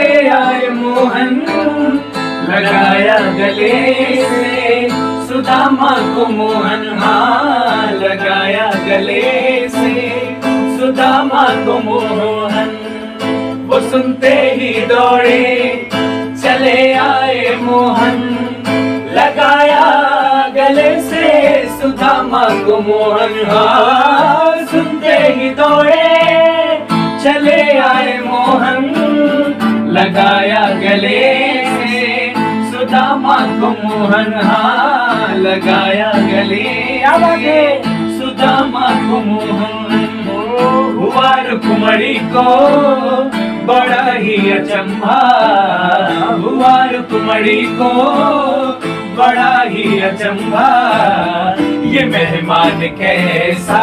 चले आए मोहन, लगाया गले से सुदामा को मोहन, हाँ लगाया गले से सुदामा को मोहन। वो सुनते ही दौड़े चले आए मोहन, लगाया गले से सुदामा को मोहन, हाँ सुनते ही दौड़े चले आए मोहन, लगाया गले से सुदामा को मोहन, हाँ लगाया गले आगे सुदामा को मोहन। हुआ रुक्मणी को बड़ा ही अचंभा, हुआ रुक्मणी को बड़ा ही अचंभा, ये मेहमान कैसा